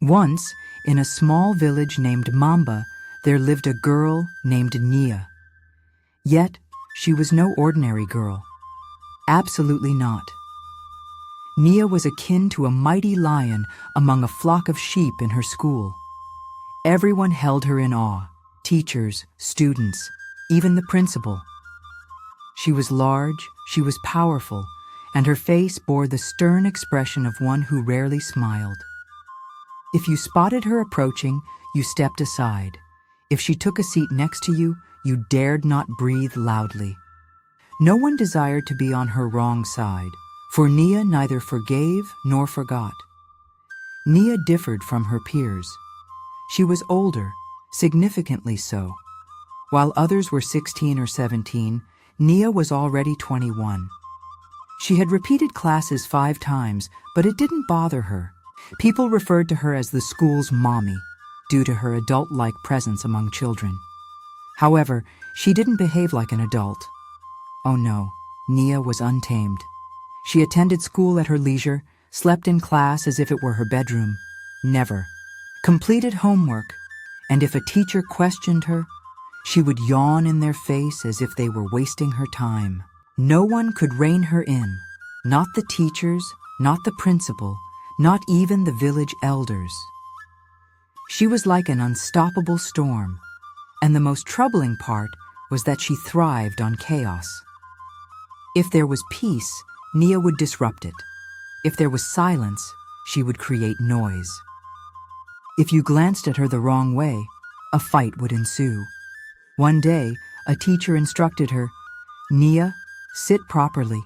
Once, in a small village named Mamba, there lived a girl named Nia. Yet, she was no ordinary girl. Absolutely not. Nia was akin to a mighty lion among a flock of sheep in her school. Everyone held her in awe, teachers, students, even the principal. She was large, she was powerful, and her face bore the stern expression of one who rarely smiled. If you spotted her approaching, you stepped aside. If she took a seat next to you, you dared not breathe loudly. No one desired to be on her wrong side, for Nia neither forgave nor forgot. Nia differed from her peers. She was older, significantly so. While others were 16 or 17, Nia was already 21. She had repeated classes 5 times, but it didn't bother her. People referred to her as the school's mommy, due to her adult-like presence among children. However, she didn't behave like an adult. Oh no, Nia was untamed. She attended school at her leisure, slept in class as if it were her bedroom. Never. Completed homework, and if a teacher questioned her, she would yawn in their face as if they were wasting her time. No one could rein her in, not the teachers, not the principal, not even the village elders. She was like an unstoppable storm, and the most troubling part was that she thrived on chaos. If there was peace, Nia would disrupt it. If there was silence, she would create noise. If you glanced at her the wrong way, a fight would ensue. One day, a teacher instructed her, "Nia, sit properly."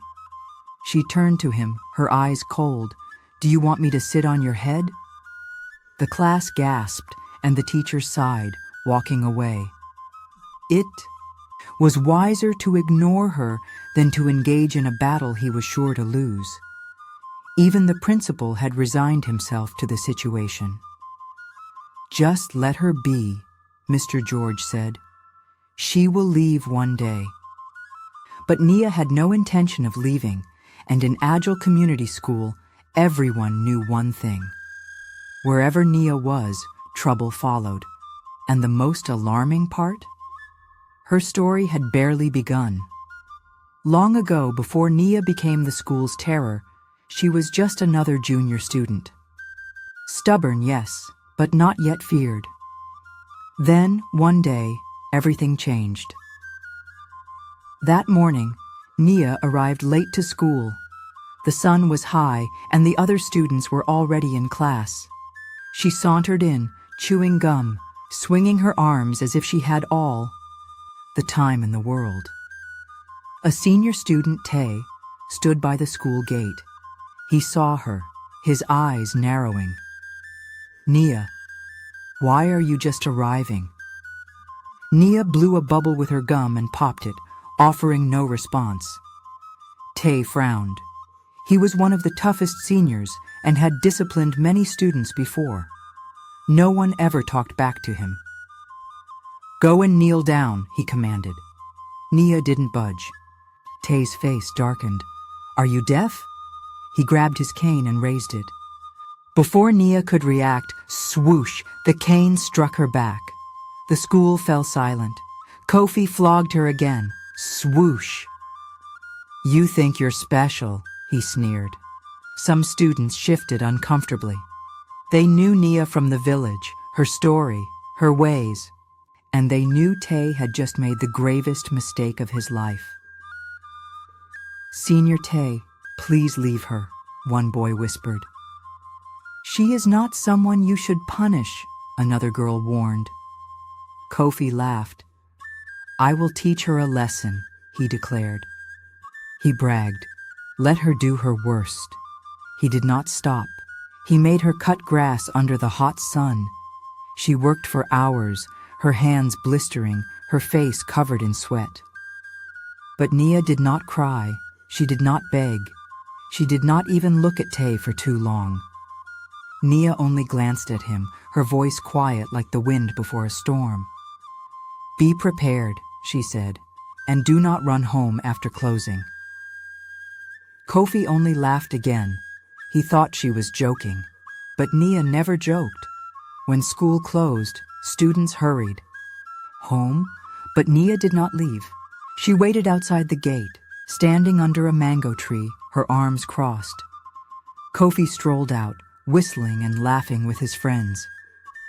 She turned to him, her eyes cold. "Do you want me to sit on your head?" The class gasped, and the teacher sighed, walking away. It was wiser to ignore her than to engage in a battle he was sure to lose. Even the principal had resigned himself to the situation. "Just let her be," Mr. George said. "She will leave one day." But Nia had no intention of leaving, and in Agile Community School, everyone knew one thing. Wherever Nia was, trouble followed. And the most alarming part? Her story had barely begun. Long ago, before Nia became the school's terror, she was just another junior student. Stubborn, yes, but not yet feared. Then, one day, everything changed. That morning, Nia arrived late to school. The sun was high, and the other students were already in class. She sauntered in, chewing gum, swinging her arms as if she had all the time in the world. A senior student, Tay, stood by the school gate. He saw her, his eyes narrowing. "Nia, why are you just arriving?" Nia blew a bubble with her gum and popped it, offering no response. Tay frowned. He was one of the toughest seniors and had disciplined many students before. No one ever talked back to him. "Go and kneel down," he commanded. Nia didn't budge. Tay's face darkened. "Are you deaf?" He grabbed his cane and raised it. Before Nia could react, swoosh, the cane struck her back. The school fell silent. Kofi flogged her again. Swoosh. "You think you're special," he sneered. Some students shifted uncomfortably. They knew Nia from the village, her story, her ways, and they knew Tay had just made the gravest mistake of his life. "Senior Tay, please leave her," one boy whispered. "She is not someone you should punish," another girl warned. Kofi laughed. "I will teach her a lesson," he declared. He bragged, "Let her do her worst." He did not stop. He made her cut grass under the hot sun. She worked for hours, her hands blistering, her face covered in sweat. But Nia did not cry. She did not beg. She did not even look at Tay for too long. Nia only glanced at him, her voice quiet like the wind before a storm. "Be prepared," she said, "and do not run home after closing." Kofi only laughed again. He thought she was joking. But Nia never joked. When school closed, students hurried home, but Nia did not leave. She waited outside the gate, standing under a mango tree, her arms crossed. Kofi strolled out, whistling and laughing with his friends.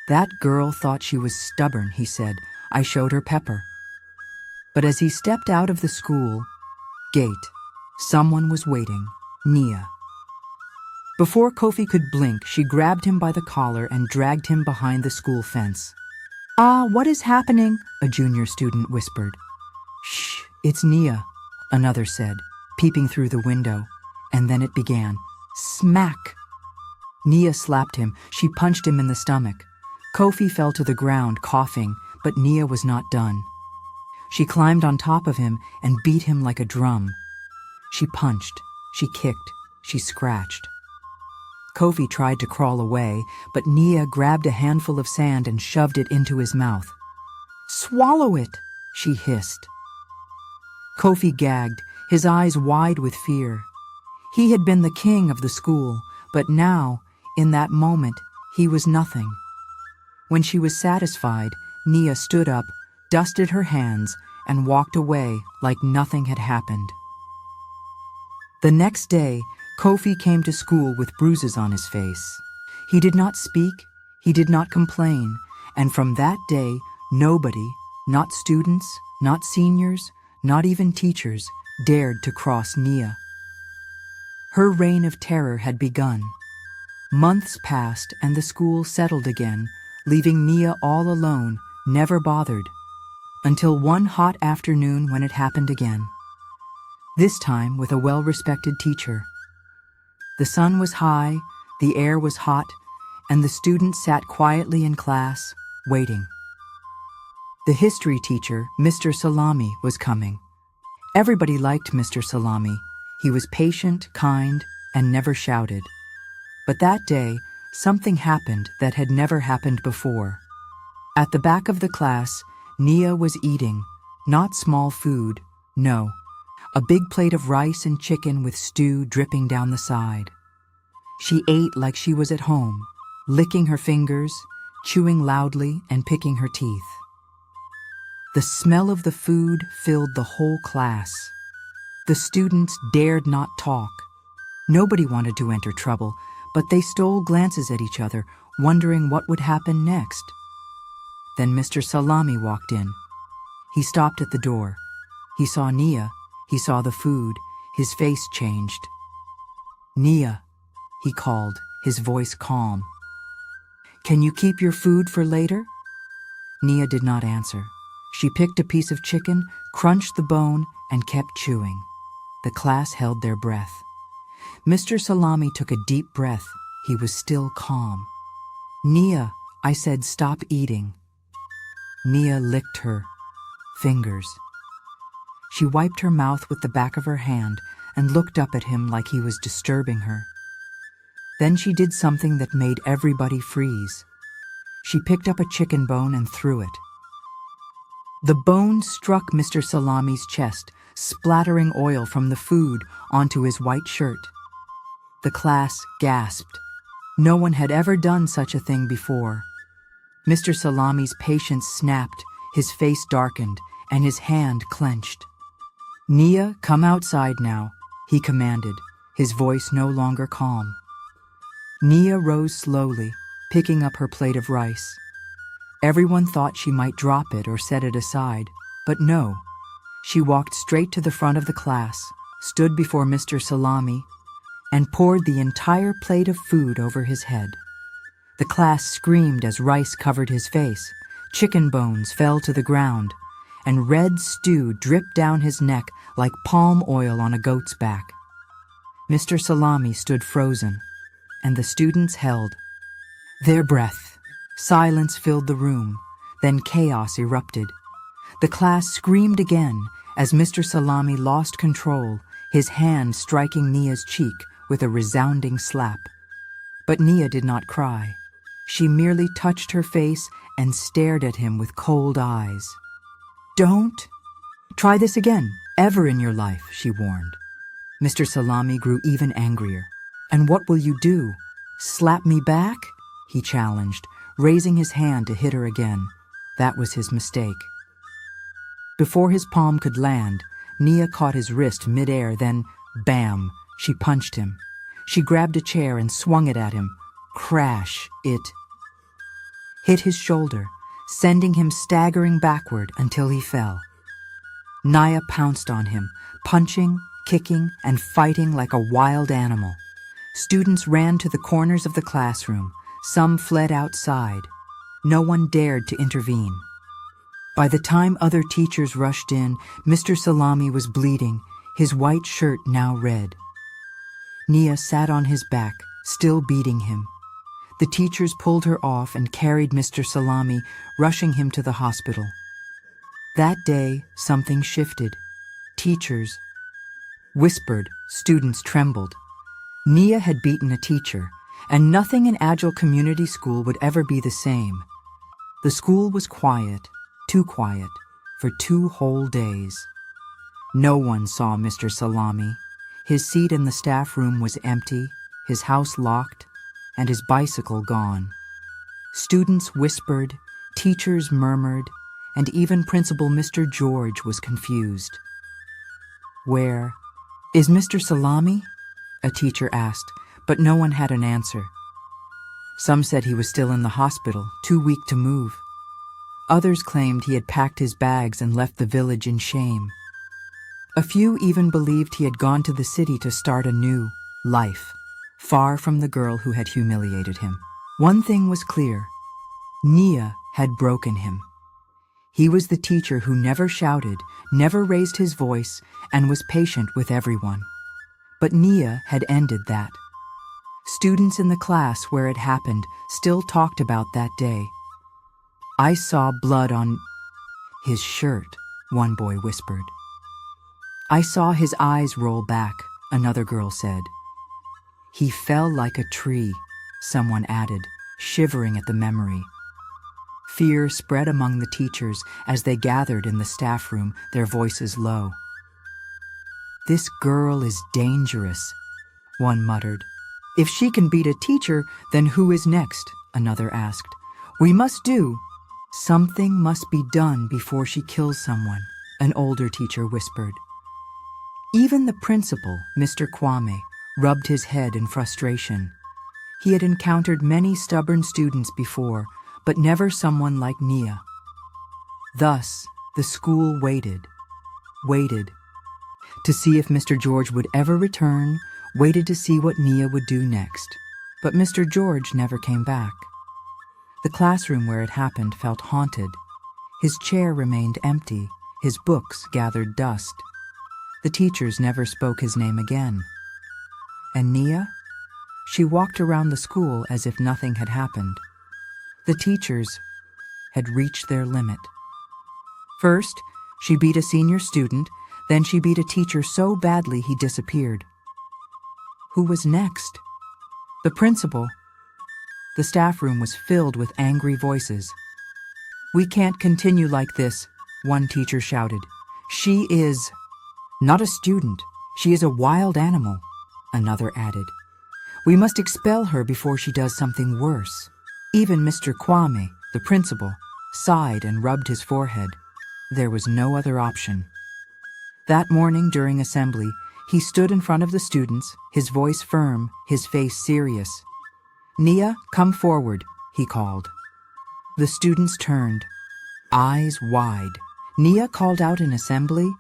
"That girl thought she was stubborn," he said. "I showed her pepper." But as he stepped out of the school gate, someone was waiting, Nia. Before Kofi could blink, she grabbed him by the collar and dragged him behind the school fence. "Ah, what is happening?" a junior student whispered. "Shh, it's Nia," another said, peeping through the window, and then it began. Smack! Nia slapped him. She punched him in the stomach. Kofi fell to the ground, coughing, but Nia was not done. She climbed on top of him and beat him like a drum. She punched, she kicked, she scratched. Kofi tried to crawl away, but Nia grabbed a handful of sand and shoved it into his mouth. "Swallow it," she hissed. Kofi gagged, his eyes wide with fear. He had been the king of the school, but now, in that moment, he was nothing. When she was satisfied, Nia stood up, dusted her hands, and walked away like nothing had happened. The next day, Kofi came to school with bruises on his face. He did not speak, he did not complain, and from that day, nobody, not students, not seniors, not even teachers, dared to cross Nia. Her reign of terror had begun. Months passed and the school settled again, leaving Nia all alone, never bothered, until one hot afternoon when it happened again. This time with a well-respected teacher. The sun was high, the air was hot, and the students sat quietly in class, waiting. The history teacher, Mr. Salami, was coming. Everybody liked Mr. Salami. He was patient, kind, and never shouted. But that day, something happened that had never happened before. At the back of the class, Nia was eating, not small food, no, a big plate of rice and chicken with stew dripping down the side. She ate like she was at home, licking her fingers, chewing loudly, and picking her teeth. The smell of the food filled the whole class. The students dared not talk. Nobody wanted to enter trouble, but they stole glances at each other, wondering what would happen next. Then Mr. Salami walked in. He stopped at the door. He saw Nia. He saw the food. His face changed. "Nia," he called, his voice calm. "Can you keep your food for later?" Nia did not answer. She picked a piece of chicken, crunched the bone, and kept chewing. The class held their breath. Mr. Salami took a deep breath. He was still calm. "Nia," I said, "stop eating." Nia licked her fingers. She wiped her mouth with the back of her hand and looked up at him like he was disturbing her. Then she did something that made everybody freeze. She picked up a chicken bone and threw it. The bone struck Mr. Salami's chest, splattering oil from the food onto his white shirt. The class gasped. No one had ever done such a thing before. Mr. Salami's patience snapped, his face darkened, and his hand clenched. "Nia, come outside now," he commanded, his voice no longer calm. Nia rose slowly, picking up her plate of rice. Everyone thought she might drop it or set it aside, but no. She walked straight to the front of the class, stood before Mr. Salami, and poured the entire plate of food over his head. The class screamed as rice covered his face, chicken bones fell to the ground, and red stew dripped down his neck like palm oil on a goat's back. Mr. Salami stood frozen, and the students held their breath. Silence filled the room, then chaos erupted. The class screamed again as Mr. Salami lost control, his hand striking Nia's cheek with a resounding slap. But Nia did not cry. She merely touched her face and stared at him with cold eyes. "Don't try this again, ever in your life," she warned. Mr. Salami grew even angrier. "And what will you do? Slap me back?" he challenged, raising his hand to hit her again. That was his mistake. Before his palm could land, Nia caught his wrist mid-air, then, bam, she punched him. She grabbed a chair and swung it at him. Crash, it hit his shoulder, sending him staggering backward until he fell. Nia pounced on him, punching, kicking, and fighting like a wild animal. Students ran to the corners of the classroom. Some fled outside. No one dared to intervene. By the time other teachers rushed in, Mr. Salami was bleeding, his white shirt now red. Nia sat on his back, still beating him. The teachers pulled her off and carried Mr. Salami, rushing him to the hospital. That day, something shifted. Teachers whispered, students trembled. Nia had beaten a teacher, and nothing in Agile Community School would ever be the same. The school was quiet, too quiet, for 2 whole days. No one saw Mr. Salami. His seat in the staff room was empty, his house locked, and his bicycle gone. Students whispered, teachers murmured, and even Principal Mr. George was confused. "Where is Mr. Salami?" a teacher asked, but no one had an answer. Some said he was still in the hospital, too weak to move. Others claimed he had packed his bags and left the village in shame. A few even believed he had gone to the city to start a new life, far from the girl who had humiliated him. One thing was clear: Nia had broken him. He was the teacher who never shouted, never raised his voice, and was patient with everyone. But Nia had ended that. Students in the class where it happened still talked about that day. "I saw blood on his shirt," one boy whispered. "I saw his eyes roll back," another girl said. "He fell like a tree," someone added, shivering at the memory. Fear spread among the teachers as they gathered in the staff room, their voices low. "This girl is dangerous," one muttered. "If she can beat a teacher, then who is next?" another asked. "We must do. Something must be done before she kills someone," an older teacher whispered. Even the principal, Mr. Kwame, rubbed his head in frustration. He had encountered many stubborn students before, but never someone like Nia. Thus, the school waited to see if Mr. George would ever return, waited to see what Nia would do next. But Mr. George never came back. The classroom where it happened felt haunted. His chair remained empty, his books gathered dust. The teachers never spoke his name again. And Nia? She walked around the school as if nothing had happened. The teachers had reached their limit. First, she beat a senior student, then she beat a teacher so badly he disappeared. Who was next? The principal. The staff room was filled with angry voices. "We can't continue like this," one teacher shouted. "She is not a student. She is a wild animal," another added. "We must expel her before she does something worse." Even Mr. Kwame, the principal, sighed and rubbed his forehead. There was no other option. That morning during assembly, he stood in front of the students, his voice firm, his face serious. "Nia, come forward," he called. The students turned, eyes wide. Nia called out in assembly.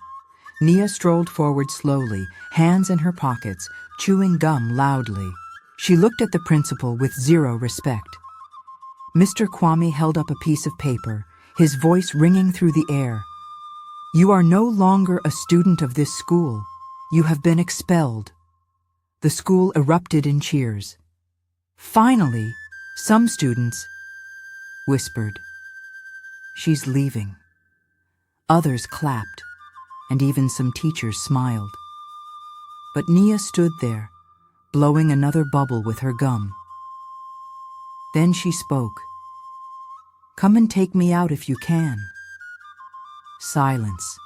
Nia strolled forward slowly, hands in her pockets, chewing gum loudly. She looked at the principal with zero respect. Mr. Kwame held up a piece of paper, his voice ringing through the air. "You are no longer a student of this school. You have been expelled." The school erupted in cheers. Finally, some students whispered, "She's leaving." Others clapped, and even some teachers smiled. But Nia stood there, blowing another bubble with her gum. Then she spoke. "Come and take me out if you can." Silence.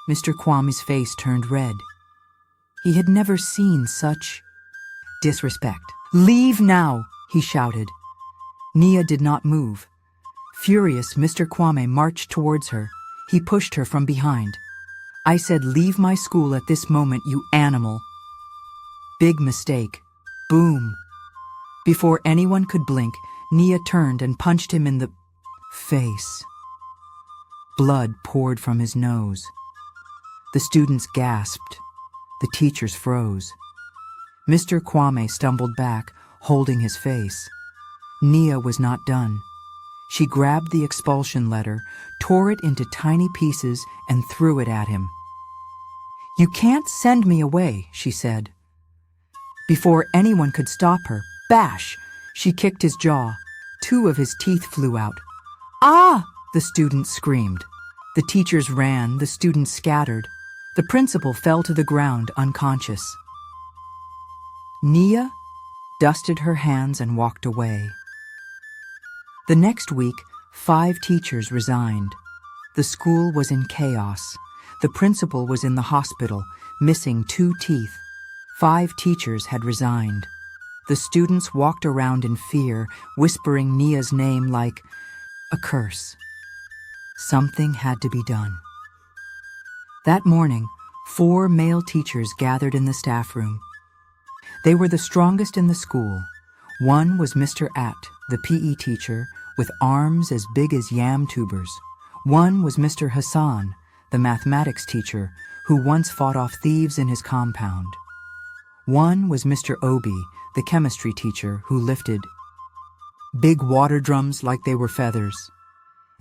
Mr. Kwame's face turned red. He had never seen such disrespect. "Leave now," he shouted. Nia did not move. Furious, Mr. Kwame marched towards her. He pushed her from behind. "I said leave my school at this moment, you animal." Big mistake. Boom. Before anyone could blink, Nia turned and punched him in the face. Blood poured from his nose. The students gasped. The teachers froze. Mr. Kwame stumbled back, holding his face. Nia was not done. She grabbed the expulsion letter, tore it into tiny pieces, and threw it at him. "You can't send me away," she said. Before anyone could stop her, bash! She kicked his jaw. 2 of his teeth flew out. "Ah!" the students screamed. The teachers ran, the students scattered. The principal fell to the ground unconscious. Nia dusted her hands and walked away. The next week, 5 teachers resigned. The school was in chaos. The principal was in the hospital, missing 2 teeth. 5 teachers had resigned. The students walked around in fear, whispering Nia's name like a curse. Something had to be done. That morning, 4 male teachers gathered in the staff room. They were the strongest in the school. One was Mr. At, the PE teacher, with arms as big as yam tubers. One was Mr. Hassan, the mathematics teacher, who once fought off thieves in his compound. One was Mr. Obi, the chemistry teacher, who lifted big water drums like they were feathers.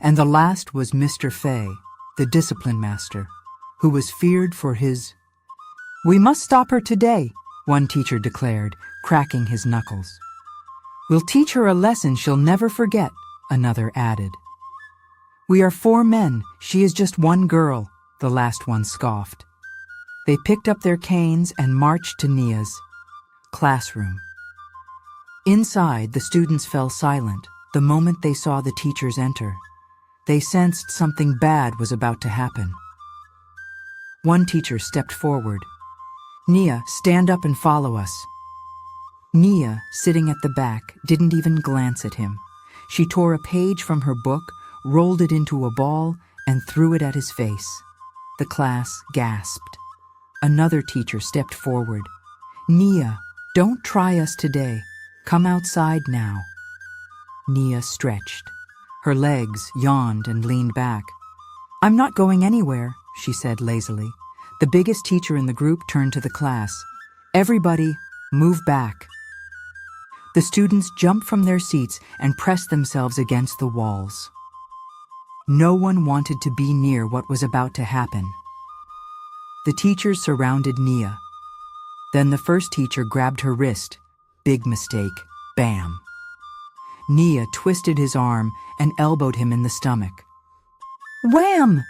And the last was Mr. Fay, the discipline master, who was feared for his... "We must stop her today," one teacher declared, cracking his knuckles. "We'll teach her a lesson she'll never forget," another added. "We are 4 men, she is just 1 girl," the last one scoffed. They picked up their canes and marched to Nia's classroom. Inside, the students fell silent the moment they saw the teachers enter. They sensed something bad was about to happen. One teacher stepped forward. "Nia, stand up and follow us." Nia, sitting at the back, didn't even glance at him. She tore a page from her book, rolled it into a ball, and threw it at his face. The class gasped. Another teacher stepped forward. "Nia, don't try us today. Come outside now." Nia stretched. Her legs yawned and leaned back. "I'm not going anywhere," she said lazily. The biggest teacher in the group turned to the class. "Everybody, move back." The students jumped from their seats and pressed themselves against the walls. No one wanted to be near what was about to happen. The teachers surrounded Nia. Then the first teacher grabbed her wrist. Big mistake. Bam. Nia twisted his arm and elbowed him in the stomach. Wham!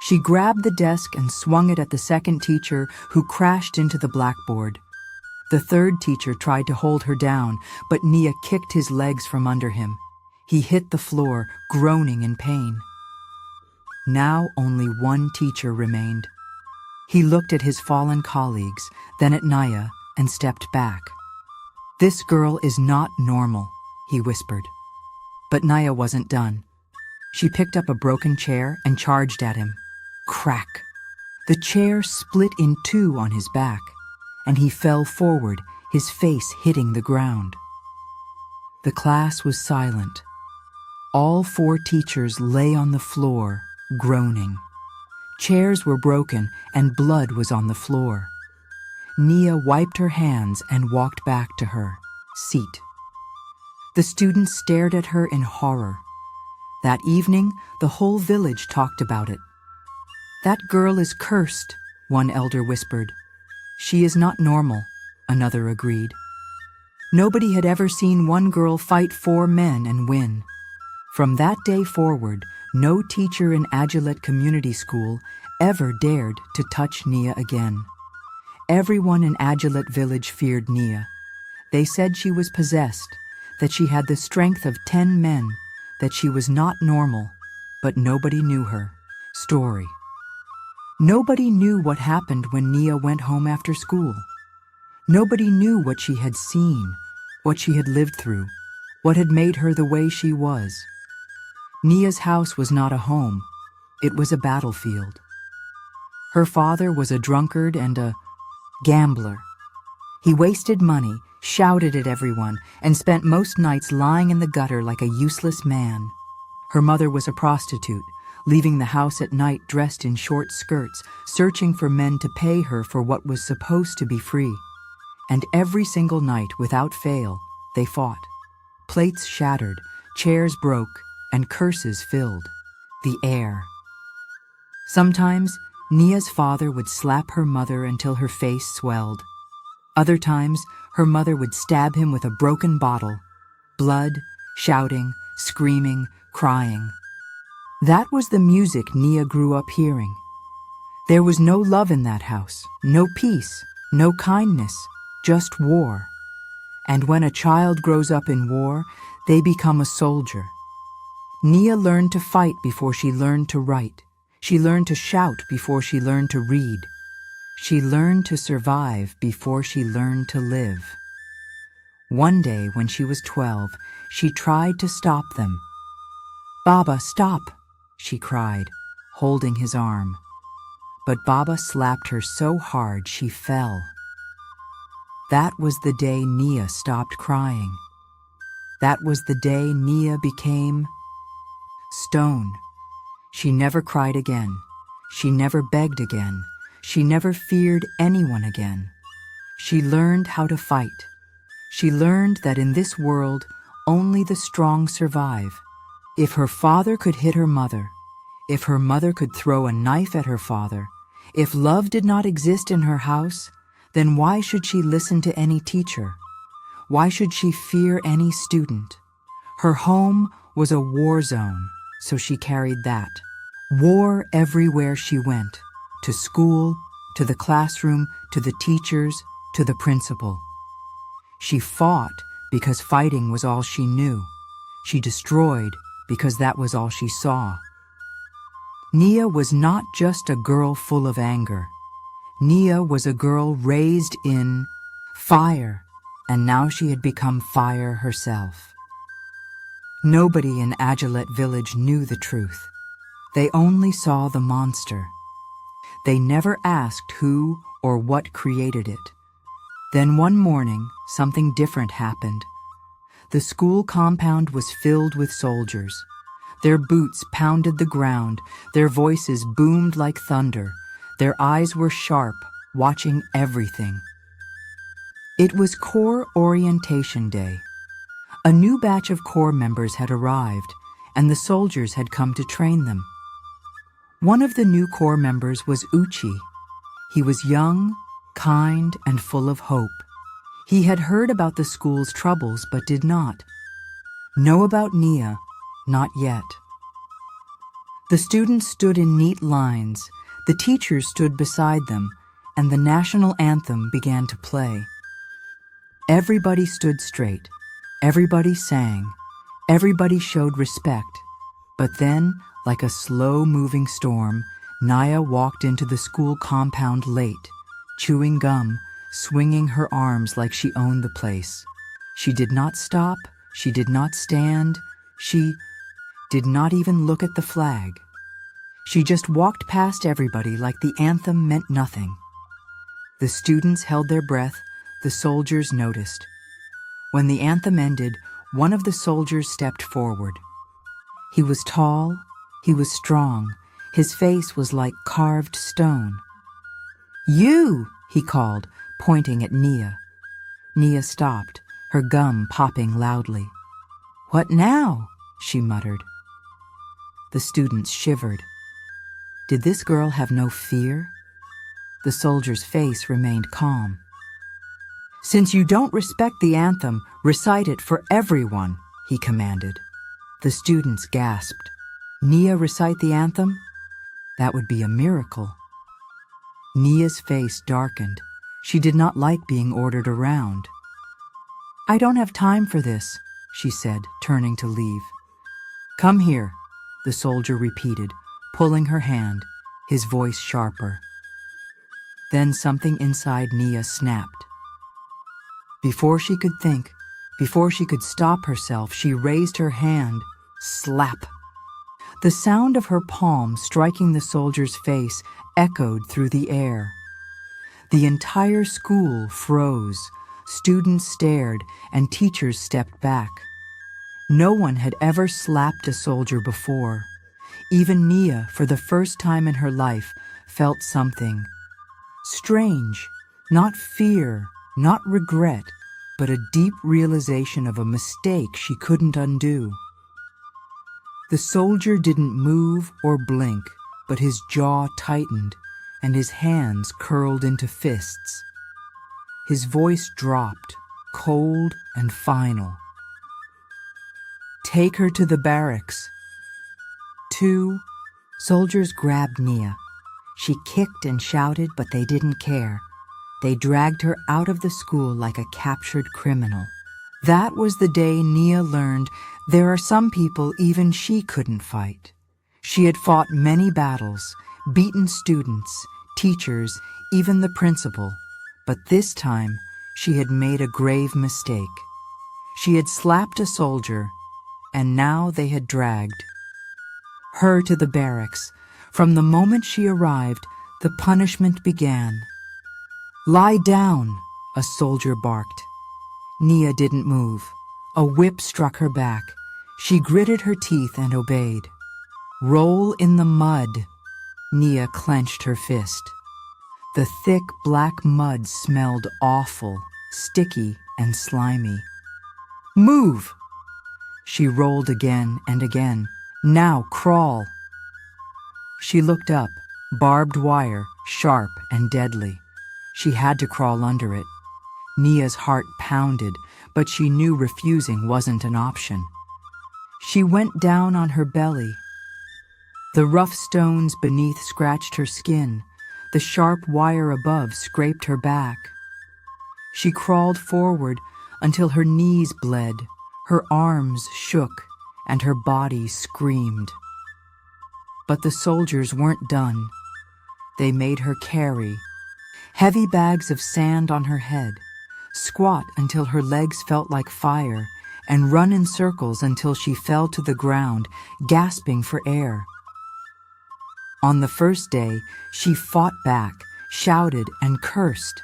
She grabbed the desk and swung it at the second teacher, who crashed into the blackboard. The third teacher tried to hold her down, but Nia kicked his legs from under him. He hit the floor, groaning in pain. Now only one teacher remained. He looked at his fallen colleagues, then at Nia, and stepped back. "This girl is not normal," he whispered. But Nia wasn't done. She picked up a broken chair and charged at him. Crack! The chair split in two on his back, and he fell forward, his face hitting the ground. The class was silent. All four teachers lay on the floor, groaning. Chairs were broken and blood was on the floor. Nia wiped her hands and walked back to her seat. The students stared at her in horror. That evening, the whole village talked about it. "That girl is cursed," one elder whispered. "She is not normal," another agreed. Nobody had ever seen one girl fight 4 men and win. From that day forward, no teacher in Agilet Community School ever dared to touch Nia again. Everyone in Agilet Village feared Nia. They said she was possessed, that she had the strength of 10 men, that she was not normal, but nobody knew her. Story. Nobody knew what happened when Nia went home after school. Nobody knew what she had seen, what she had lived through, what had made her the way she was. Nia's house was not a home, it was a battlefield. Her father was a drunkard and a gambler. He wasted money, shouted at everyone, and spent most nights lying in the gutter like a useless man. Her mother was a prostitute, leaving the house at night dressed in short skirts, searching for men to pay her for what was supposed to be free. And every single night, without fail, they fought. Plates shattered, chairs broke, and curses filled the air. Sometimes, Nia's father would slap her mother until her face swelled. Other times, her mother would stab him with a broken bottle. Blood, shouting, screaming, crying. That was the music Nia grew up hearing. There was no love in that house, no peace, no kindness, just war. And when a child grows up in war, they become a soldier. Nia learned to fight before she learned to write. She learned to shout before she learned to read. She learned to survive before she learned to live. One day, when she was 12, she tried to stop them. "Baba, stop!" she cried, holding his arm. But Baba slapped her so hard she fell. That was the day Nia stopped crying. That was the day Nia became stone. She never cried again. She never begged again. She never feared anyone again. She learned how to fight. She learned that in this world, only the strong survive. If her father could hit her mother, if her mother could throw a knife at her father, if love did not exist in her house, then why should she listen to any teacher? Why should she fear any student? Her home was a war zone, so she carried that. War everywhere she went, to school, to the classroom, to the teachers, to the principal. She fought because fighting was all she knew. She destroyed because that was all she saw. Nia was not just a girl full of anger. Nia was a girl raised in fire, and now she had become fire herself. Nobody in Agilet village knew the truth. They only saw the monster. They never asked who or what created it. Then one morning, something different happened. The school compound was filled with soldiers. Their boots pounded the ground, their voices boomed like thunder, their eyes were sharp, watching everything. It was Corps Orientation Day. A new batch of Corps members had arrived, and the soldiers had come to train them. One of the new Corps members was Uchi. He was young, kind, and full of hope. He had heard about the school's troubles but did not know about Nia, not yet. The students stood in neat lines, the teachers stood beside them, and the national anthem began to play. Everybody stood straight, everybody sang, everybody showed respect, but then, like a slow-moving storm, Nia walked into the school compound late, chewing gum, swinging her arms like she owned the place. She did not stop, she did not stand, she did not even look at the flag. She just walked past everybody like the anthem meant nothing. The students held their breath, the soldiers noticed. When the anthem ended, one of the soldiers stepped forward. He was tall, he was strong, his face was like carved stone. "You!" he called, pointing at Nia. Nia stopped, her gum popping loudly. "What now?" she muttered. The students shivered. Did this girl have no fear? The soldier's face remained calm. "Since you don't respect the anthem, recite it for everyone," he commanded. The students gasped. Nia recite the anthem? That would be a miracle. Nia's face darkened. She did not like being ordered around. "I don't have time for this," she said, turning to leave. "Come here," the soldier repeated, pulling her hand, his voice sharper. Then something inside Nia snapped. Before she could think, Before she could stop herself, she raised her hand. Slap! The sound of her palm striking the soldier's face echoed through the air. The entire school froze. Students stared, and teachers stepped back. No one had ever slapped a soldier before. Even Nia, for the first time in her life, felt something strange, not fear, not regret, but a deep realization of a mistake she couldn't undo. The soldier didn't move or blink, but his jaw tightened and his hands curled into fists. His voice dropped, cold and final. "Take her to the barracks." 2 soldiers grabbed Nia. She kicked and shouted, but they didn't care. They dragged her out of the school like a captured criminal. That was the day Nia learned there are some people even she couldn't fight. She had fought many battles, beaten students, teachers, even the principal. But this time, she had made a grave mistake. She had slapped a soldier, and now they had dragged her to the barracks. From the moment she arrived, the punishment began. "Lie down," a soldier barked. Nia didn't move. A whip struck her back. She gritted her teeth and obeyed. "Roll in the mud." Nia clenched her fist. The thick black mud smelled awful, sticky and slimy. "Move!" She rolled again and again. "Now crawl." She looked up, barbed wire, sharp and deadly. She had to crawl under it. Nia's heart pounded, but she knew refusing wasn't an option. She went down on her belly. The rough stones beneath scratched her skin. The sharp wire above scraped her back. She crawled forward until her knees bled, her arms shook, and her body screamed. But the soldiers weren't done. They made her carry heavy bags of sand on her head, squat until her legs felt like fire, and run in circles until she fell to the ground, gasping for air. On the first day, she fought back, shouted, and cursed.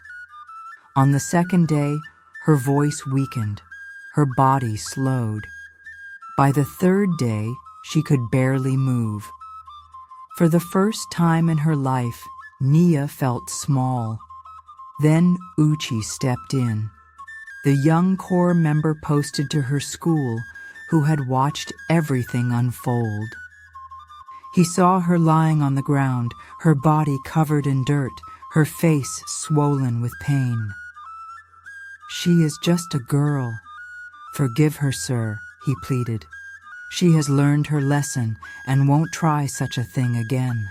On the second day, her voice weakened, her body slowed. By the third day, she could barely move. For the first time in her life, Nia felt small. Then Uchi stepped in, the young corps member posted to her school who had watched everything unfold. He saw her lying on the ground, her body covered in dirt, her face swollen with pain. "She is just a girl. Forgive her, sir," he pleaded. "She has learned her lesson and won't try such a thing again."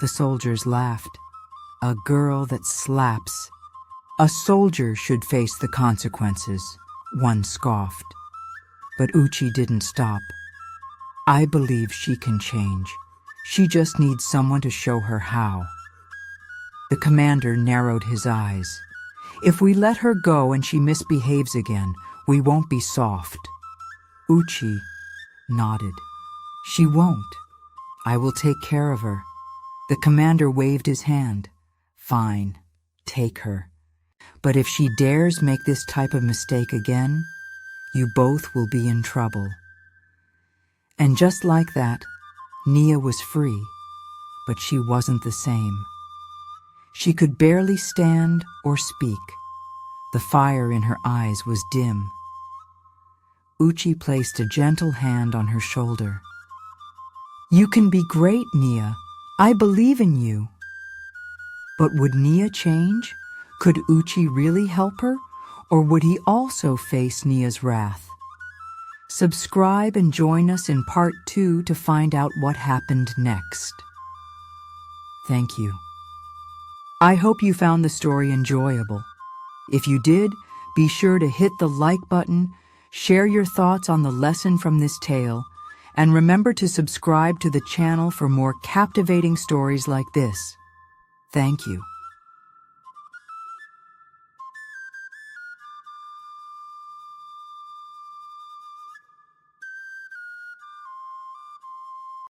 The soldiers laughed. "A girl that slaps. A soldier should face the consequences," one scoffed. But Uchi didn't stop. "I believe she can change. She just needs someone to show her how." The commander narrowed his eyes. "If we let her go and she misbehaves again, we won't be soft." Uchi nodded. "She won't. I will take care of her." The commander waved his hand. "Fine, take her. But if she dares make this type of mistake again, you both will be in trouble." And just like that, Nia was free, but she wasn't the same. She could barely stand or speak. The fire in her eyes was dim. Uchi placed a gentle hand on her shoulder. "You can be great, Nia. I believe in you." But would Nia change? Could Uchi really help her? Or would he also face Nia's wrath? Subscribe and join us in part 2 to find out what happened next. Thank you. I hope you found the story enjoyable. If you did, be sure to hit the like button, share your thoughts on the lesson from this tale, and remember to subscribe to the channel for more captivating stories like this. Thank you.